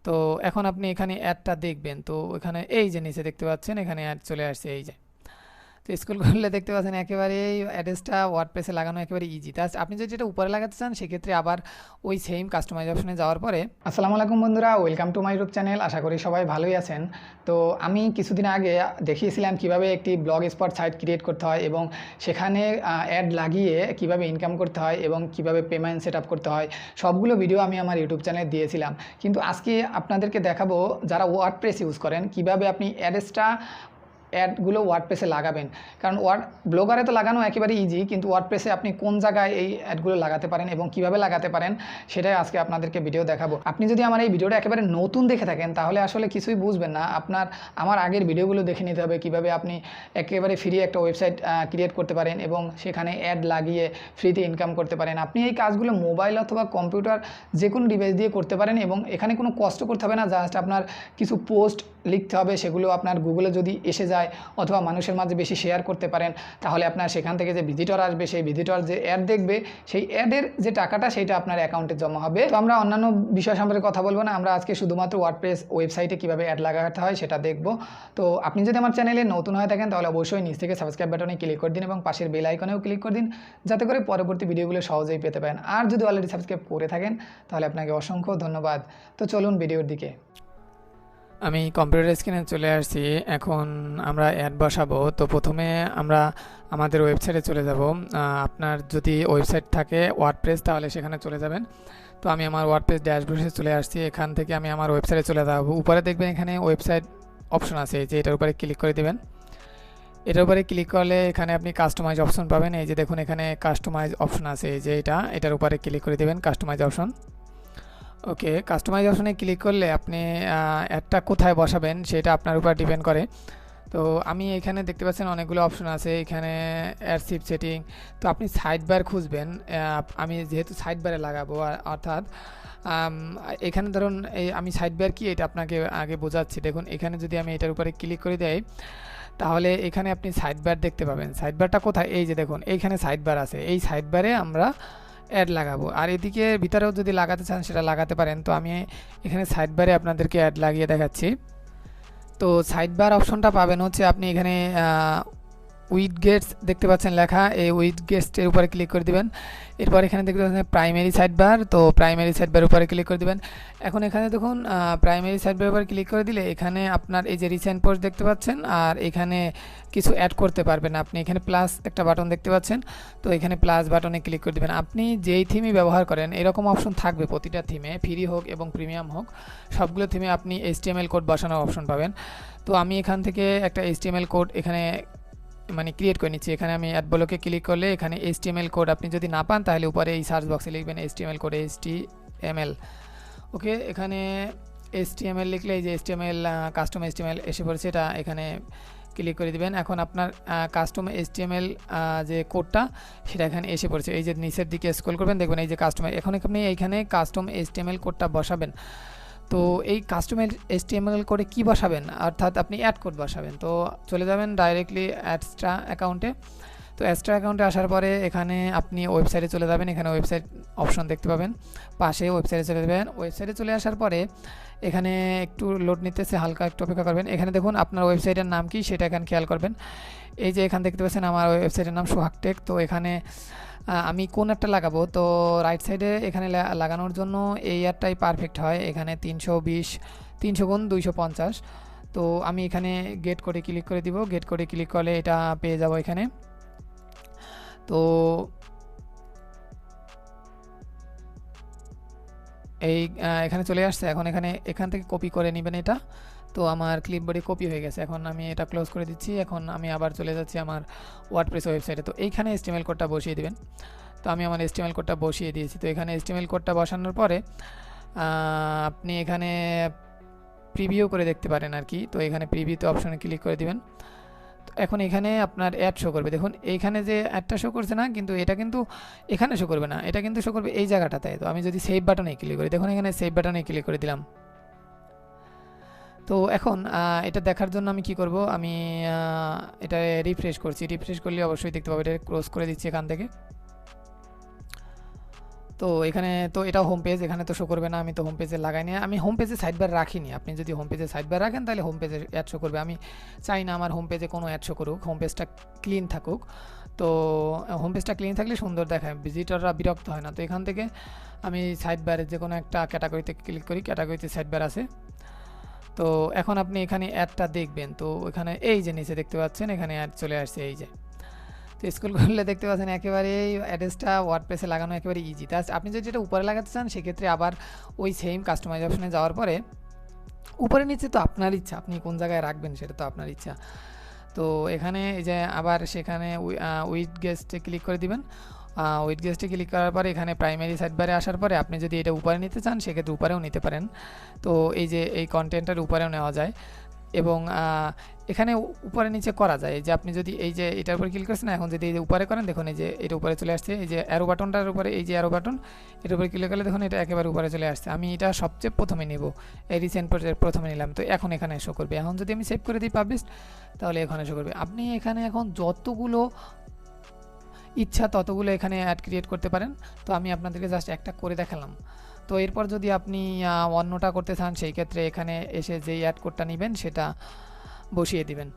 তো এখন আপনি এখানে অ্যাডটা দেখবেন, তো এখানে এই যে নিচে দেখতে পাচ্ছেন এখানে অ্যাড চলে আসছে এই যে। তো স্ক্রল করলে দেখতে পাচ্ছেন একেবারেই অ্যাড্রেসটা ওয়ার্ডপ্রেসে লাগানো একেবারে ইজি। তা আপনি যদি এটা উপরে লাগাতে চান সেক্ষেত্রে আবার ওই সেম কাস্টমাইজ অপশনে যাওয়ার পরে। আসসালামু আলাইকুম বন্ধুরা, welcome to my YouTube channel. আশা করি সবাই ভালোই আছেন। তো আমি কিছুদিন আগে দেখিয়েছিলাম কিভাবে একটি ব্লগ স্পট সাইট ক্রিয়েট করতে হয় এবং সেখানে অ্যাড লাগিয়ে কিভাবে ইনকাম করতে হয় এবং কিভাবে পেমেন্ট সেট আপ করতে হয়, সবগুলো ভিডিও আমি আমার ইউটিউব চ্যানেলে দিয়েছিলাম। কিন্তু আজকে আপনাদেরকে দেখাবো যারা ওয়ার্ডপ্রেস ইউজ করেন কিভাবে আপনি অ্যাডগুলো ওয়ার্ডপ্রেসে লাগাবেন। কারণ ব্লগারে তো লাগানো একেবারে ইজি, কিন্তু ওয়ার্ডপ্রেসে আপনি কোন জায়গায় এই অ্যাডগুলো লাগাতে পারেন এবং কিভাবে লাগাতে পারেন সেটাই আজকে আপনাদেরকে ভিডিও দেখাবো। আপনি যদি আমার এই ভিডিওটা একেবারে নতুন দেখে থাকেন তাহলে আসলে কিছুই বুঝবেন না। আমার আগের ভিডিওগুলো দেখে নিতে হবে কিভাবে আপনি একেবারে ফ্রি একটা ওয়েবসাইট ক্রিয়েট করতে পারেন এবং সেখানে অ্যাড লাগিয়ে ফ্রিতে ইনকাম করতে পারেন। আপনি এই কাজগুলো মোবাইল অথবা কম্পিউটার যে কোনো ডিভাইস দিয়ে করতে পারেন এবং এখানে কোনো কষ্ট করতে হবে না। জাস্ট আপনার কিছু পোস্ট লিখতে হবে, সেগুলো আপনার গুগলে যদি এসে যায় অথবা মানুষের মাঝে বেশি শেয়ার করতে পারেন, তাহলে আপনার সেখান থেকে যে ভিজিটর আসবে সেই ভিজিটর যে অ্যাড দেখবে সেই অ্যাডের যে টাকাটা সেটা আপনার অ্যাকাউন্টে জমা হবে। তো আমরা অন্যান্য বিষয় সম্পর্কে কথা বলবো না, আমরা আজকে শুধুমাত্র ওয়ার্ডপ্রেস ওয়েবসাইটে কীভাবে অ্যাড লাগাতে হয় সেটা দেখব। তো আপনি যদি আমার চ্যানেলে নতুন হয়ে থাকেন তাহলে অবশ্যই নিচ থেকে সাবস্ক্রাইব বাটনে ক্লিক করে দিন এবং পাশের বেল আইকনেও ক্লিক করে দিন, যাতে করে পরবর্তী ভিডিওগুলো সহজেই পেতে পারেন। আর যদি অলরেডি সাবস্ক্রাইব করে থাকেন তাহলে আপনাকে অসংখ্য ধন্যবাদ। তো চলুন ভিডিওর দিকে। আমি কম্পিউটার স্ক্রিনে চলে আসছি, এখন আমরা অ্যাড বসাবো। তো প্রথমে আমরা আমাদের ওয়েবসাইটে চলে যাব। আপনার যদি ওয়েবসাইট থাকে ওয়ার্ডপ্রেস তাহলে সেখানে চলে যাবেন। তো আমি আমার ওয়ার্ডপ্রেস ড্যাশবোর্ডে চলে আসছি, এখান থেকে আমি আমার ওয়েবসাইটে চলে যাব। উপরে দেখবেন এখানে ওয়েবসাইট অপশন আছে, এই যে এটার উপরে ক্লিক করে দেবেন। এটার উপরে ক্লিক করলে এখানে আপনি কাস্টমাইজ অপশন পাবেন। এই যে দেখুন এখানে কাস্টমাইজ অপশন আছে, এই যে এটার উপরে ক্লিক করে দেবেন কাস্টমাইজ অপশন। ওকে, কাস্টমাইজ অপশনে ক্লিক করলে আপনি অ্যাডটা কোথায় বসাবেন সেটা আপনার উপর ডিপেন্ড করে। তো আমি এখানে দেখতে পাচ্ছেন অনেকগুলো অপশন আছে, এখানে অ্যাডশিপ সেটিং। তো আপনি সাইড বার খুঁজবেন। আমি যেহেতু সাইড বারে লাগাবো, অর্থাৎ এখানে ধরুন আমি সাইড বার কি এটা আপনাকে আগে বোঝাচ্ছি। দেখুন এখানে যদি আমি এটার উপরে ক্লিক করে দেই তাহলে এখানে আপনি সাইড বার দেখতে পাবেন। সাইড বারটা কোথায়? এই যে দেখুন এইখানে সাইড বার আছে, এই সাইড বারে আমরা অ্যাড লাগাবো। আর এদিকে ভিতরেও যদি লাগাতে চান সেটা লাগাতে পারেন। তো আমি এখানে সাইড বারে আপনাদেরকে অ্যাড লাগিয়ে দেখাচ্ছি। তো সাইড বার অপশনটা পাবেন হচ্ছে আপনি এখানে উইড গেটস দেখতে পাচ্ছেন লেখা, এই উইড গেটসের উপরে ক্লিক করে দিবেন। এরপর এখানে দেখতে পাচ্ছেন প্রাইমারি সাইড বার, তো প্রাইমারি সাইড বার উপরে ক্লিক করে দিবেন। এখন এখানে দেখুন প্রাইমারি সাইড বার উপরে ক্লিক করে দিলে এখানে আপনার এই যে রিসেন্ট পোস্ট দেখতে পাচ্ছেন আর এখানে কিছু অ্যাড করতে পারবেন আপনি। এখানে প্লাস একটা বাটন দেখতে পাচ্ছেন, তো এখানে প্লাস বাটনে ক্লিক করে দেবেন। আপনি যেই থিমই ব্যবহার করেন এরকম অপশন থাকবে প্রতিটা থিমে, ফ্রি হোক এবং প্রিমিয়াম হোক, সবগুলো থিমে আপনি HTML কোড বসানোর অপশন পাবেন। তো আমি এখান থেকে একটা HTML কোড এখানে ক্রিয়েট করে নিচ্ছি। এখানে আমি অ্যাড ব্লকে ক্লিক করলে এখানে HTML কোড আপনি যদি না পান তাহলে উপরে এই সার্চ বক্সে লিখবেন HTML কোড HTML। ওকে, এখানে HTML লিখলে এই যে HTML কাস্টম HTML এসে পড়েছে, এটা এখানে ক্লিক করে দিবেন। এখন আপনার কাস্টম HTML যে কোডটা সেটা এখানে এসে পড়েছে, এই যে নিচের দিকে স্ক্রল করবেন দেখবেন এই যে কাস্টমার। এখন আপনি এইখানে কাস্টম HTML কোডটা বসাবেন। তো এই কাস্টম HTML কোডে কি বসাবেন, অর্থাৎ আপনি অ্যাড কোড বসাবেন। তো চলে যাবেন ডাইরেক্টলি অ্যাডস্ট্রা অ্যাকাউন্টে। তো অ্যাডস্ট্রা অ্যাকাউন্টে আসার পরে এখানে আপনি ওয়েবসাইটে চলে যাবেন, এখানে ওয়েবসাইট অপশন দেখতে পাবেন পাশে, ওয়েবসাইটে চলে যাবেন। ওয়েবসাইটে চলে আসার পরে এখানে একটু লোড নিতেছে, হালকা একটু অপেক্ষা করবেন। এখানে দেখুন আপনার ওয়েবসাইটের নাম কি সেটা এখানে খেয়াল করবেন। এই যে এখানে দেখতে পাচ্ছেন আমার ওয়েবসাইটের নাম সোহাগটেক। তো এখানে আমি কোন একটা লাগাবো, তো রাইট সাইডে এখানে লাগানোর জন্য এই অ্যাডটাই পারফেক্ট হয়। এখানে 300x250। তো আমি এখানে গেট করে ক্লিক করে দিব। গেট করে ক্লিক করলে এটা পেয়ে যাব এখানে। তো এখানে চলে আসছে। এখন এখান থেকে কপি করে নেবেন এটা। তো আমার ক্লিপবোর্ডে কপি হয়ে গেছে, এখন আমি এটা ক্লোজ করে দিচ্ছি। এখন আমি আবার চলে যাচ্ছি আমার ওয়ার্ডপ্রেস ওয়েবসাইটে। তো এইখানে HTML কোডটা বসিয়ে দেবেন। তো আমি আমার HTML কোডটা বসিয়ে দিয়েছি। তো এখানে HTML কোডটা বসানোর পরে আপনি এখানে প্রিভিউ করে দেখতে পারেন আর কি। তো এখানে প্রিভিউতে অপশনে ক্লিক করে দিবেন। তো এখন এখানে আপনার অ্যাড শো করবে। দেখুন এইখানে যে অ্যাডটা শো করছে না, কিন্তু এটা কিন্তু এখানে শো করবে না, এটা কিন্তু শো করবে এই জায়গাটাতে। তো আমি যদি সেভ বাটনে ক্লিক করি, দেখুন এখানে সেভ বাটনে ক্লিক করে দিলাম। তো এখন এটা দেখার জন্য আমি কি করব, আমি এটা রিফ্রেশ করছি। রিফ্রেশ করলে অবশ্যই দেখতে পাবো, এটা ক্লোজ করে দিচ্ছি এখান থেকে। তো এখানে তো এটা হোম পেজ, এখানে তো শো করবে না, আমি তো হোম পেজে লাগাইনি, আমি হোম পেজে সাইড বার রাখিনি। আপনি যদি হোম পেজে সাইড বার রাখেন তাহলে হোম পেজে অ্যাড শো করবে। আমি চাই না আমার হোম পেজে কোনো অ্যাড শো করুক, হোম পেজটা ক্লিন থাকুক। তো হোম পেজটা ক্লিন থাকলে সুন্দর দেখায়, ভিজিটররা বিরক্ত হয় না। তো এখান থেকে আমি সাইড বারে যে কোনো একটা ক্যাটাগরিতে ক্লিক করি, ক্যাটাগরিতে সাইড বার আছে। তো এখন আপনি এখানে অ্যাডটা দেখবেন, তো এখানে এই যে নিচে দেখতে পাচ্ছেন এখানে অ্যাড চলে আসছে এই যে। তো স্ক্রল করলে দেখতে পাচ্ছেন একেবারে এই অ্যাড্রেসটা ওয়ার্ডপ্রেসে লাগানো একেবারে ইজি। তা আপনি যদি এটা উপরে লাগাতে চান সেক্ষেত্রে আবার ওই সেম কাস্টমাইজ অপশনে যাওয়ার পরে উপরে নিচে তো আপনার ইচ্ছা, আপনি কোন জায়গায় রাখবেন সেটা তো আপনার ইচ্ছা। তো এখানে এই যে আবার সেখানে উইথ গেস্টে ক্লিক করে দিবেন। উইথ গেস্টে ক্লিক করার পরে এখানে প্রাইমারি সাইড বারে আসার পরে আপনি যদি এটা উপরে নিতে চান সেক্ষেত্রে উপরেও নিতে পারেন। তো এই যে এই কন্টেন্টের উপরেও নেওয়া যায় এবং এখানে উপরে নিচে করা যায়। এই যে আপনি যদি এই যে এটার উপরে ক্লিক করছেন, এখন যদি এই যে উপরে করেন দেখুন এই যে এটা উপরে চলে আসছে, এই যে অ্যারো বাটনটার উপরে, এই যে অ্যারো বাটন এটার উপরে ক্লিক করলে দেখুন এটা একেবারে উপরে চলে আসছে। আমি এটা সবচেয়ে প্রথমে নেব, এই রিসেন্ট প্রথমে নিলাম, তো এখন এখানে শো করবে। এখন যদি আমি সেভ করে দিই পাবলিশ, তাহলে এখানে শো করবে। আপনি এখানে এখন যতগুলো ইচ্ছা ততগুলো এখানে অ্যাড ক্রিয়েট করতে পারেন। তো আমি আপনাদেরকে জাস্ট একটা করে দেখালাম। তো এরপর যদি আপনি অন্যটা করতে চান সেই ক্ষেত্রে এখানে এসে যেই অ্যাড কোডটা নেবেন সেটা বসিয়ে দিবেন।